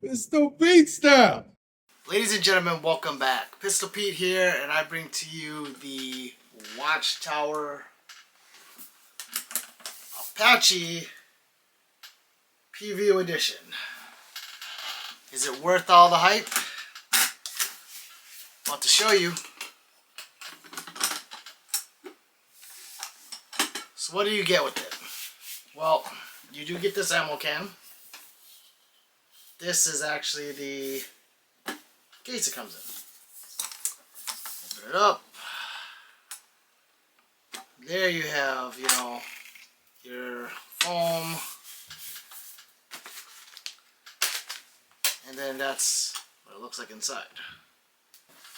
Pistol Pete style. Ladies and gentlemen, welcome back. Pistol Pete here, and I bring to you the Watchtower Apache Pewview edition. Is it worth all the hype? About to show you. So what do you get with it? Well, you do get this ammo can. This is actually the case it comes in. Open it up. There you have, your foam. And then that's what it looks like inside.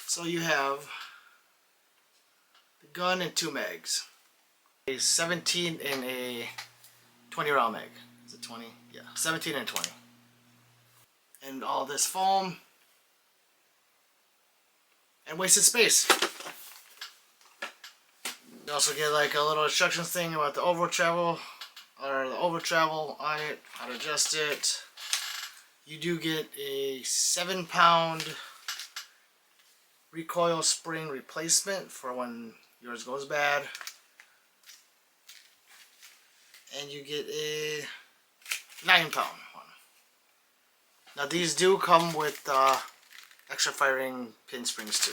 So you have the gun and 2 mags. A 17 and a 20 round mag. Is it 20? Yeah, 17 and 20. And all this foam. And wasted space. You also get like a little instructions thing about the over travel on it, how to adjust it. You do get a 7-pound recoil spring replacement for when yours goes bad. And you get a 9-pound one. Now these do come with extra firing pin springs too.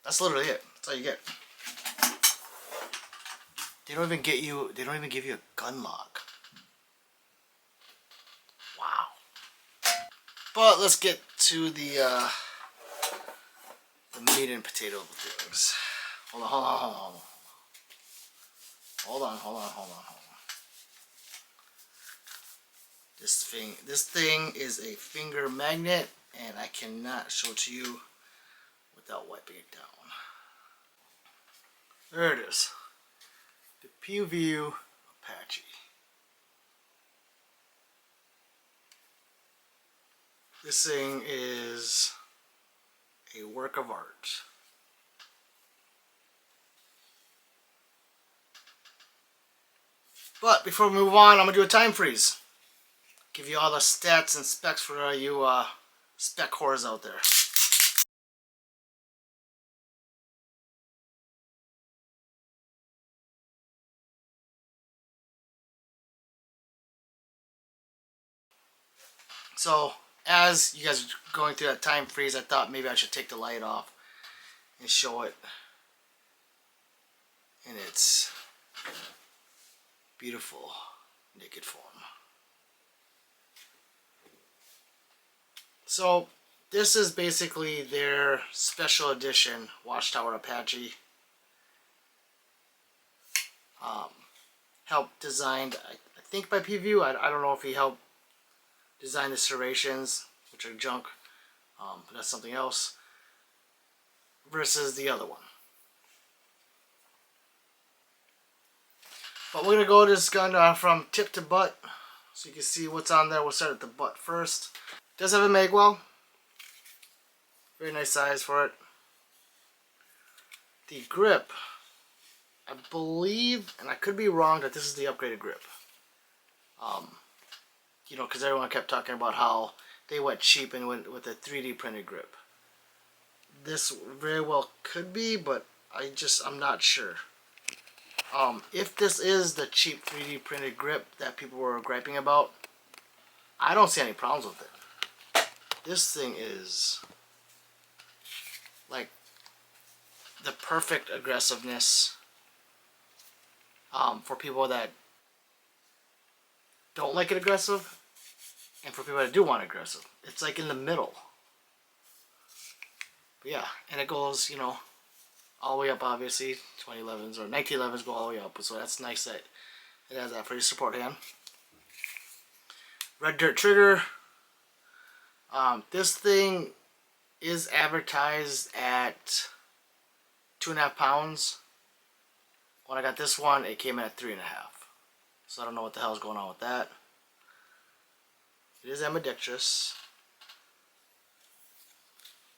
That's literally it. That's all you get. They don't even give you a gun lock. Wow. But let's get to the meat and potato of things. Hold on. This thing is a finger magnet, and I cannot show it to you without wiping it down. There it is. The Pewview Apache. This thing is a work of art. But before we move on, I'm going to do a time freeze. Give you all the stats and specs for you spec whores out there. So, as you guys are going through that time freeze, I thought maybe I should take the light off and show it in its beautiful naked form. So, this is basically their special edition Watchtower Apache. Helped designed, I think, by Pewview. I don't know if he helped design the serrations, which are junk, but that's something else, versus the other one. But we're going to go to this gun from tip to butt, so you can see what's on there. We'll start at the butt first. It does have a magwell. Very nice size for it. The grip, I believe, and I could be wrong, that this is the upgraded grip. Because everyone kept talking about how they went cheap and went with a 3D printed grip. This very well could be, but I'm not sure. If this is the cheap 3D printed grip that people were griping about, I don't see any problems with it. This thing is like the perfect aggressiveness for people that don't like it aggressive, and for people that do want aggressive. It's like in the middle. But yeah, and it goes, all the way up, obviously. 2011s or 1911s go all the way up, so that's nice that it has that for your support hand. Red dirt trigger. This thing is advertised at 2.5 pounds. When I got this one, it came in at 3.5. So I don't know what the hell's going on with that. It is ambidextrous.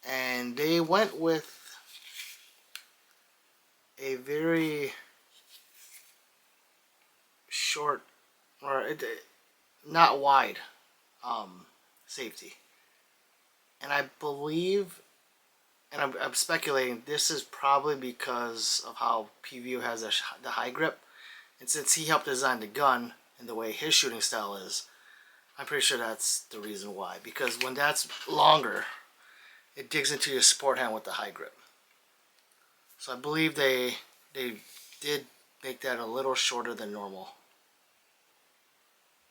And they went with a very short, or not wide safety. And I believe, and I'm speculating, this is probably because of how Pewview has the high grip. And since he helped design the gun and the way his shooting style is, I'm pretty sure that's the reason why. Because when that's longer, it digs into your support hand with the high grip. So I believe they did make that a little shorter than normal.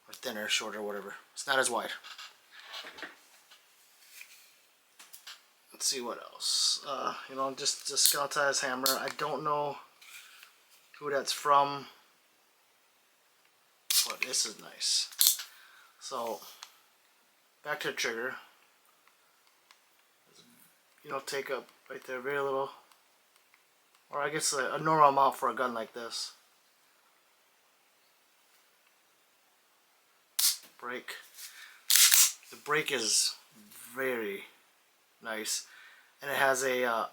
Or thinner, shorter, whatever. It's not as wide. Let's see what else. Just the Skeleton's hammer. I don't know who that's from, but this is nice. So, back to the trigger. Take up right there, very little. Or I guess a normal amount for a gun like this. Brake. The brake is very nice, and it has a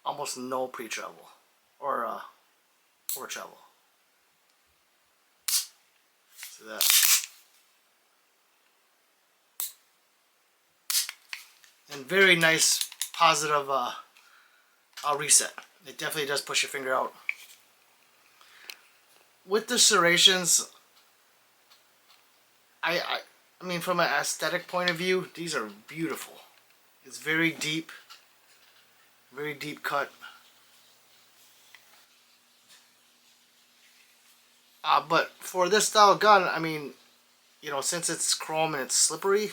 almost no pre-travel or over travel. See that? And very nice positive reset. It definitely does push your finger out. With the serrations, I mean, from an aesthetic point of view, these are beautiful. It's very deep cut. But for this style of gun, I mean, since it's chrome and it's slippery,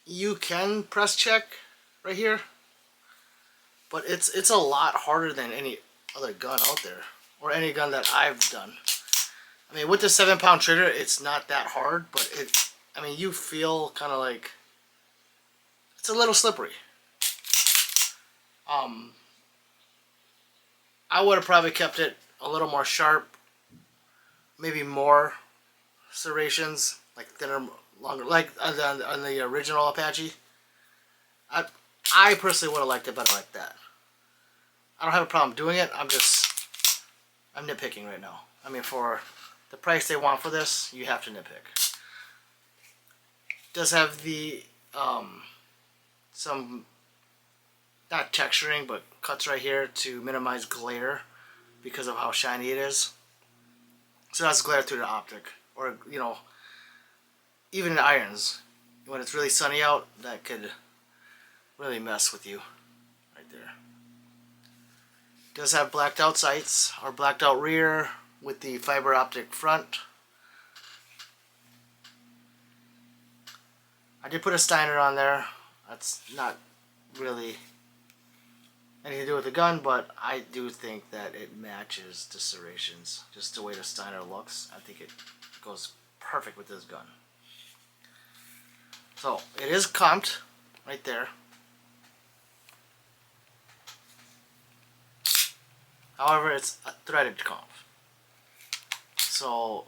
you can press check right here, but it's a lot harder than any other gun out there, or any gun that I've done. I mean, with the 7-pound trigger, it's not that hard, but you feel kind of like it's a little slippery. I would have probably kept it a little more sharp, maybe more serrations, like thinner, longer, like on the original Apache. I personally would have liked it better like that. I don't have a problem doing it. I'm nitpicking right now. I mean, for the price they want for this, you have to nitpick. It does have the some, not texturing, but cuts right here to minimize glare because of how shiny it is. So that's glare through the optic, or even in irons, when it's really sunny out, that could really mess with you right there. It does have blacked out sights, or blacked out rear with the fiber optic front. I did put a Steiner on there. That's not really anything to do with the gun, but I do think that it matches the serrations. Just the way the Steiner looks, I think it goes perfect with this gun. So it is comped right there. However, it's a threaded comp. So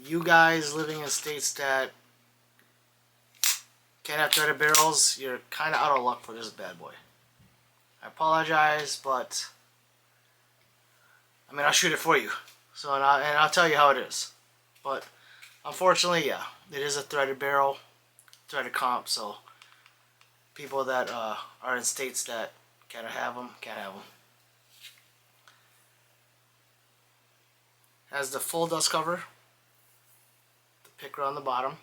you guys living in states that can't have threaded barrels, you're kind of out of luck for this bad boy. I apologize, but I mean, I'll shoot it for you. So and I'll tell you how it is. But unfortunately, yeah, it is a threaded barrel, threaded comp. So people that are in states that can't have them, can't have them. Has the full dust cover, the picker on the bottom,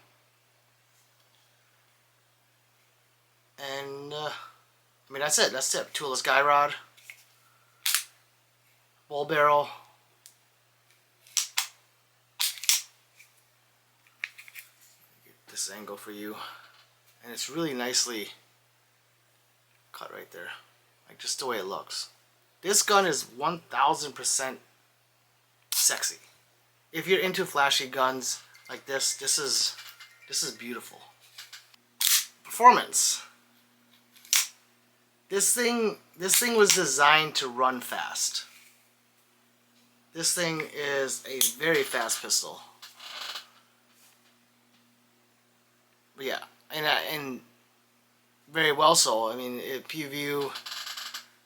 and I mean, that's it. That's it. Toolless guy rod, bull barrel. Get this angle for you, and it's really nicely cut right there, like just the way it looks. This gun is 1000% sexy. If you're into flashy guns like this, this is beautiful. Performance. This thing was designed to run fast. This thing is a very fast pistol. But yeah, and very well so. I mean, Pewview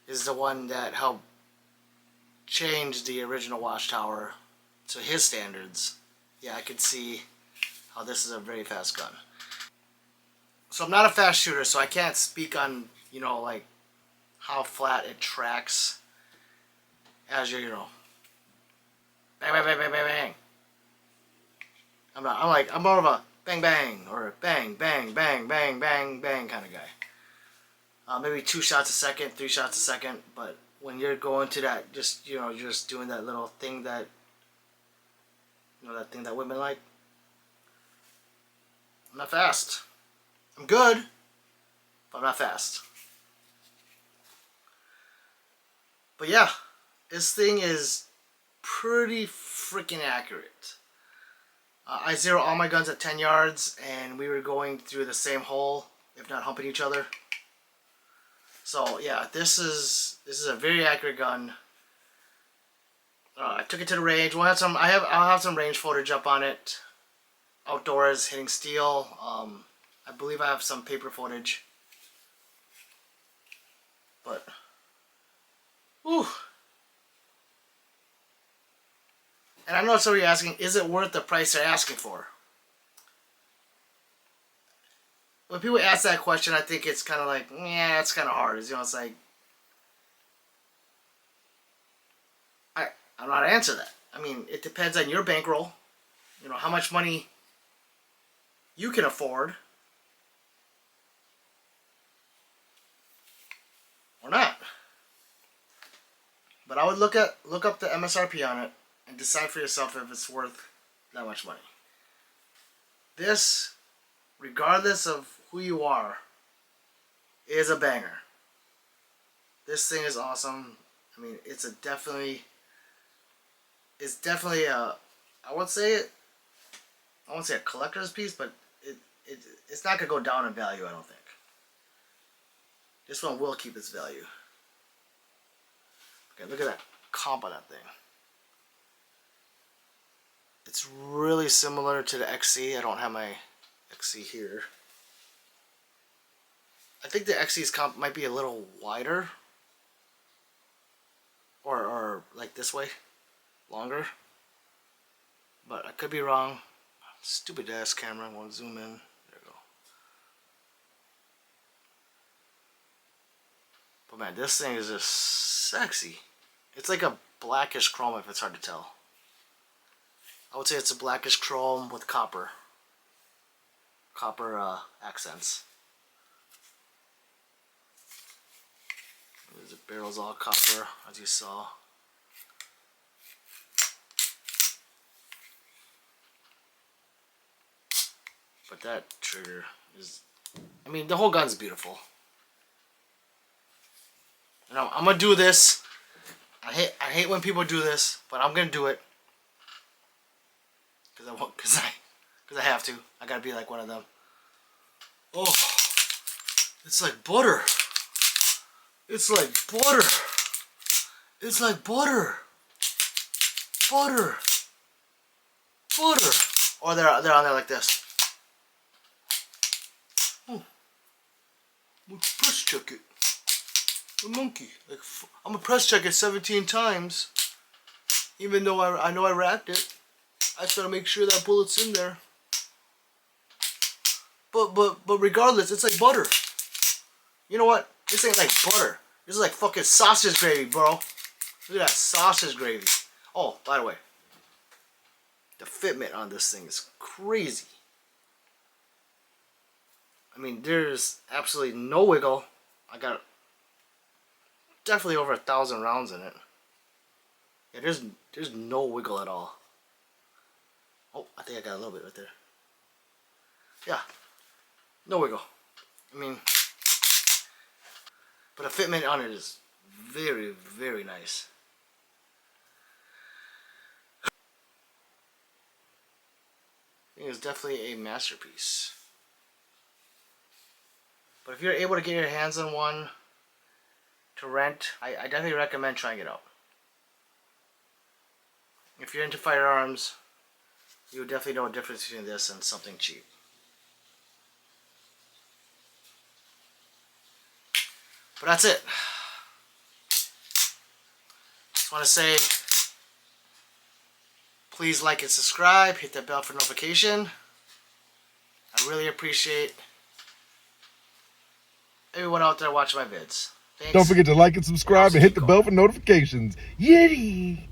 is the one that helped change the original Watchtower to his standards. yeah, I can see how this is a very fast gun. So I'm not a fast shooter, so I can't speak on, you know, like how flat it tracks as you're, you know, bang, bang, bang, bang, bang, bang. I'm more of a bang, bang, or bang, bang, bang, bang, bang, bang kind of guy. Maybe 2 shots a second, 3 shots a second, but when you're going to that, just, you know, you're just doing that little thing that, you know, that thing that women like. I'm not fast. I'm good, but I'm not fast. But yeah, this thing is pretty freaking accurate. I zero all my guns at 10 yards, and we were going through the same hole, if not humping each other. So yeah, this is a very accurate gun. I took it to the range. I'll have some range footage up on it. Outdoors, hitting steel. I believe I have some paper footage. But, whew. And I know some of you asking, is it worth the price they're asking for? When people ask that question, I think it's kind of like, yeah, it's kind of hard. You know, it's like, I don't know how to answer that. I mean, it depends on your bankroll. You know, how much money you can afford. Or not. But I would look up the MSRP on it and decide for yourself if it's worth that much money. This, regardless of who you are, is a banger. This thing is awesome. I mean, it's definitely a, I won't say a collector's piece, but it's not gonna go down in value, I don't think. This one will keep its value. Okay, look at that comp on that thing. It's really similar to the XC. I don't have my XC here. I think the XC's comp might be a little wider. Or like this way. Longer. But I could be wrong. Stupid ass camera. I want to zoom in. There we go. But man, this thing is just sexy. It's like a blackish chrome if it's hard to tell. I would say it's a blackish chrome with copper accents. The barrel's all copper, as you saw. But that trigger is, I mean, the whole gun's beautiful. And I'm gonna do this. I hate when people do this, but I'm gonna do it. Cause I have to. I gotta be like one of them. Oh, it's like butter. It's like butter. It's like butter. Butter. Butter. Or they're on there like this. Oh, let's press check it. A monkey. Like, I'm gonna press check it 17 times. Even though I know I racked it. I just gotta make sure that bullet's in there. But regardless, it's like butter. You know what? This ain't like butter. This is like fucking sausage gravy, bro. Look at that sausage gravy. Oh, by the way, the fitment on this thing is crazy. I mean, there's absolutely no wiggle. I got definitely over 1,000 rounds in it. Yeah, there's no wiggle at all. Oh, I think I got a little bit right there. Yeah, no wiggle. I mean, but the fitment on it is very, very nice. I think it's definitely a masterpiece. But if you're able to get your hands on one to rent, I definitely recommend trying it out. If you're into firearms, you would definitely know a difference between this and something cheap. But that's it. Just want to say Please like and subscribe. Hit that bell for notification. I really appreciate everyone out there watching my vids. Thanks. Don't forget to like and subscribe and hit the bell for notifications. Yeti!